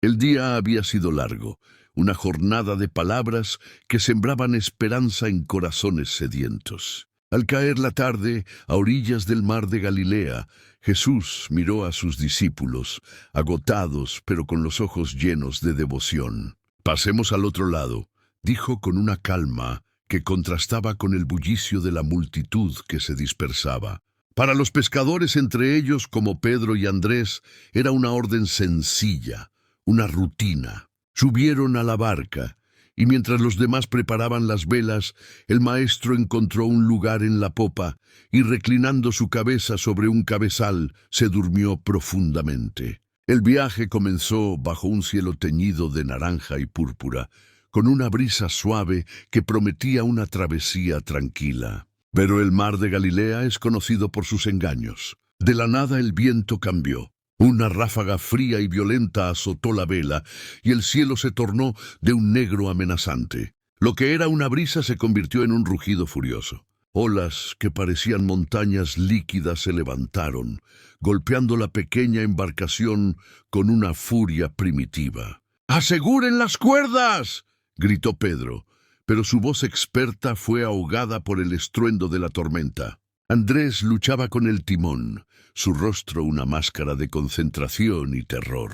El día había sido largo, una jornada de palabras que sembraban esperanza en corazones sedientos. Al caer la tarde, a orillas del mar de Galilea, Jesús miró a sus discípulos, agotados pero con los ojos llenos de devoción. «Pasemos al otro lado», dijo con una calma que contrastaba con el bullicio de la multitud que se dispersaba. Para los pescadores, entre ellos como Pedro y Andrés, era una orden sencilla, una rutina. Subieron a la barca, y mientras los demás preparaban las velas, el maestro encontró un lugar en la popa, y reclinando su cabeza sobre un cabezal, se durmió profundamente. El viaje comenzó bajo un cielo teñido de naranja y púrpura, con una brisa suave que prometía una travesía tranquila. Pero el mar de Galilea es conocido por sus engaños. De la nada el viento cambió. Una ráfaga fría y violenta azotó la vela, y el cielo se tornó de un negro amenazante. Lo que era una brisa se convirtió en un rugido furioso. Olas que parecían montañas líquidas se levantaron, golpeando la pequeña embarcación con una furia primitiva. «¡Aseguren las cuerdas!», gritó Pedro, pero su voz experta fue ahogada por el estruendo de la tormenta. Andrés luchaba con el timón, su rostro una máscara de concentración y terror.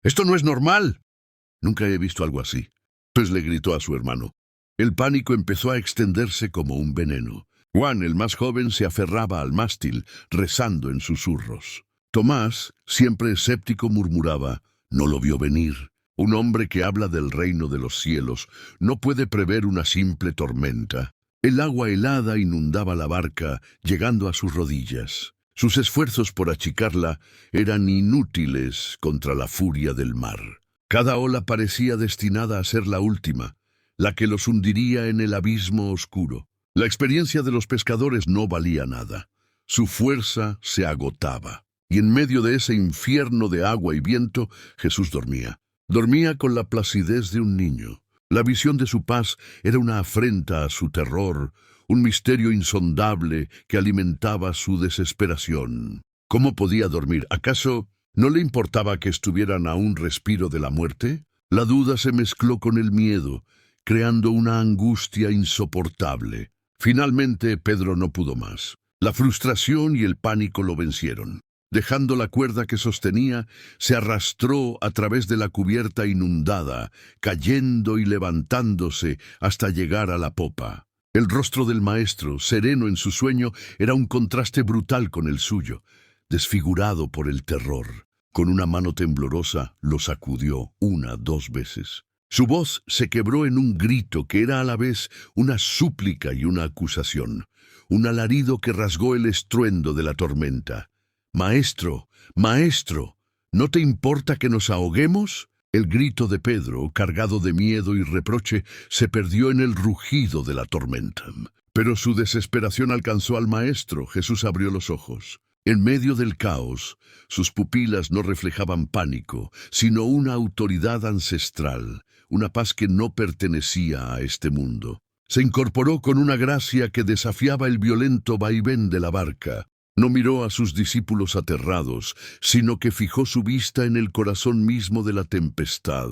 «¡Esto no es normal!». «Nunca he visto algo así», pues le gritó a su hermano. El pánico empezó a extenderse como un veneno. Juan, el más joven, se aferraba al mástil, rezando en susurros. Tomás, siempre escéptico, murmuraba: «No lo vio venir». Un hombre que habla del reino de los cielos no puede prever una simple tormenta. El agua helada inundaba la barca, llegando a sus rodillas. Sus esfuerzos por achicarla eran inútiles contra la furia del mar. Cada ola parecía destinada a ser la última, la que los hundiría en el abismo oscuro. La experiencia de los pescadores no valía nada. Su fuerza se agotaba. Y en medio de ese infierno de agua y viento, Jesús dormía. Dormía con la placidez de un niño. La visión de su paz era una afrenta a su terror, un misterio insondable que alimentaba su desesperación. ¿Cómo podía dormir? ¿Acaso no le importaba que estuvieran a un respiro de la muerte? La duda se mezcló con el miedo, creando una angustia insoportable. Finalmente Pedro no pudo más. La frustración y el pánico lo vencieron. Dejando la cuerda que sostenía, se arrastró a través de la cubierta inundada, cayendo y levantándose hasta llegar a la popa. El rostro del maestro, sereno en su sueño, era un contraste brutal con el suyo, desfigurado por el terror. Con una mano temblorosa lo sacudió 2 veces. Su voz se quebró en un grito que era a la vez una súplica y una acusación, un alarido que rasgó el estruendo de la tormenta. «Maestro, maestro, ¿no te importa que nos ahoguemos?». El grito de Pedro, cargado de miedo y reproche, se perdió en el rugido de la tormenta. Pero su desesperación alcanzó al maestro. Jesús abrió los ojos. En medio del caos, sus pupilas no reflejaban pánico, sino una autoridad ancestral, una paz que no pertenecía a este mundo. Se incorporó con una gracia que desafiaba el violento vaivén de la barca. No miró a sus discípulos aterrados, sino que fijó su vista en el corazón mismo de la tempestad,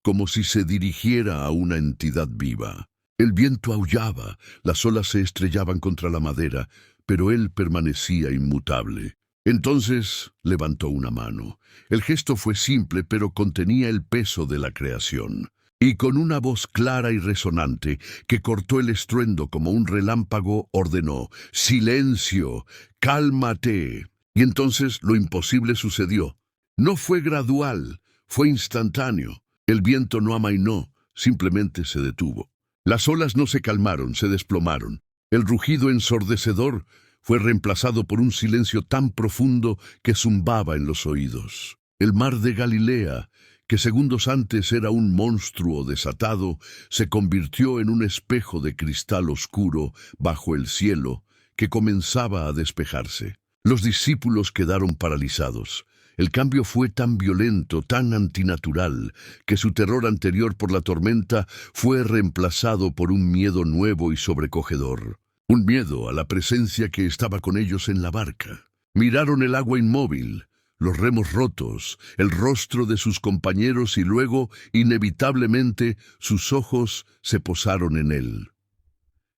como si se dirigiera a una entidad viva. El viento aullaba, las olas se estrellaban contra la madera, pero él permanecía inmutable. Entonces levantó una mano. El gesto fue simple, pero contenía el peso de la creación. Y con una voz clara y resonante, que cortó el estruendo como un relámpago, ordenó: «¡Silencio! ¡Cálmate!». Y entonces lo imposible sucedió. No fue gradual, fue instantáneo. El viento no amainó, simplemente se detuvo. Las olas no se calmaron, se desplomaron. El rugido ensordecedor fue reemplazado por un silencio tan profundo que zumbaba en los oídos. El mar de Galilea, que segundos antes era un monstruo desatado, se convirtió en un espejo de cristal oscuro bajo el cielo que comenzaba a despejarse. Los discípulos quedaron paralizados. El cambio fue tan violento, tan antinatural, que su terror anterior por la tormenta fue reemplazado por un miedo nuevo y sobrecogedor. Un miedo a la presencia que estaba con ellos en la barca. Miraron el agua inmóvil, los remos rotos, el rostro de sus compañeros y luego, inevitablemente, sus ojos se posaron en él.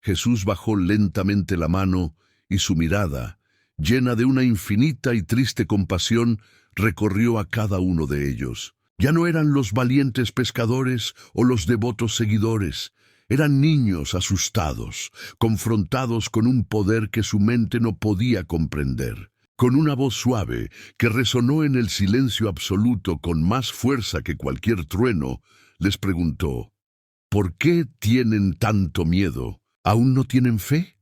Jesús bajó lentamente la mano y su mirada, llena de una infinita y triste compasión, recorrió a cada uno de ellos. Ya no eran los valientes pescadores o los devotos seguidores, eran niños asustados, confrontados con un poder que su mente no podía comprender. Con una voz suave, que resonó en el silencio absoluto con más fuerza que cualquier trueno, les preguntó: ¿por qué tienen tanto miedo? ¿Aún no tienen fe?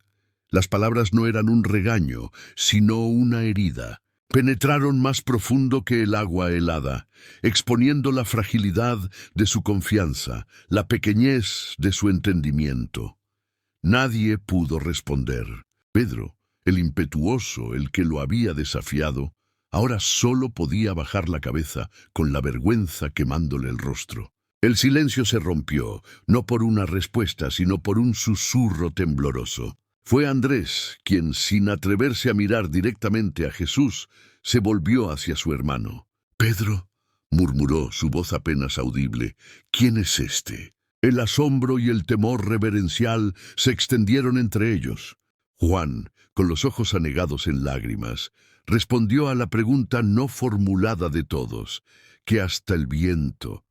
Las palabras no eran un regaño, sino una herida. Penetraron más profundo que el agua helada, exponiendo la fragilidad de su confianza, la pequeñez de su entendimiento. Nadie pudo responder. Pedro, el impetuoso, el que lo había desafiado, ahora solo podía bajar la cabeza con la vergüenza quemándole el rostro. El silencio se rompió, no por una respuesta, sino por un susurro tembloroso. Fue Andrés quien, sin atreverse a mirar directamente a Jesús, se volvió hacia su hermano. «Pedro», murmuró, su voz apenas audible, «¿quién es este?». El asombro y el temor reverencial se extendieron entre ellos. Juan, con los ojos anegados en lágrimas, respondió a la pregunta no formulada de todos, que hasta el viento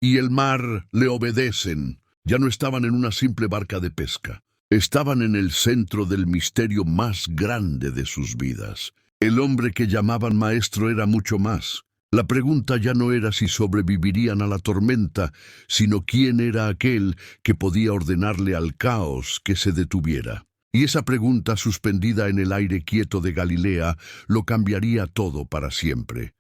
y el mar le obedecen. Ya no estaban en una simple barca de pesca. Estaban en el centro del misterio más grande de sus vidas. El hombre que llamaban maestro era mucho más. La pregunta ya no era si sobrevivirían a la tormenta, sino quién era aquel que podía ordenarle al caos que se detuviera. Y esa pregunta, suspendida en el aire quieto de Galilea, lo cambiaría todo para siempre.